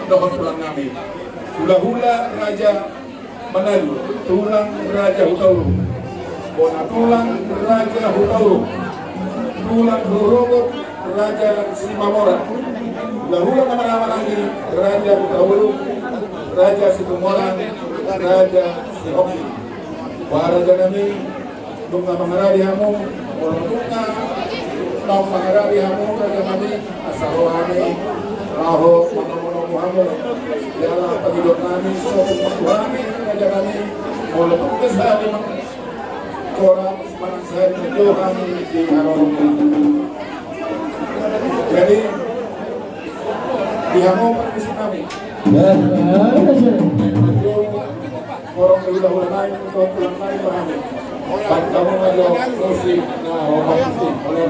dohon pulang kami. Hula-hula Raja Manado, tulang Raja Hutauru. Bona tulang Raja Hutauru. Tulang Horogot Raja Simamora. Hula-hula nama-nama lagi Raja Hutauru, Raja Situmorang, Raja Sihoki. Para janami nung mangarari hamo, mulunga nung mangarari hamo Raja Mami, asarohani, raho, manomono hamo. Dalam pagidot namin sa pagkuhani Raja kami, mulunga sa limang korang semanang sehari menjohan di haroh. Jadi dihamo permisi kami. Orang hula-hula naik untuk pulang naik kami. Dan kamu ngajak musik, nah orang musik oleh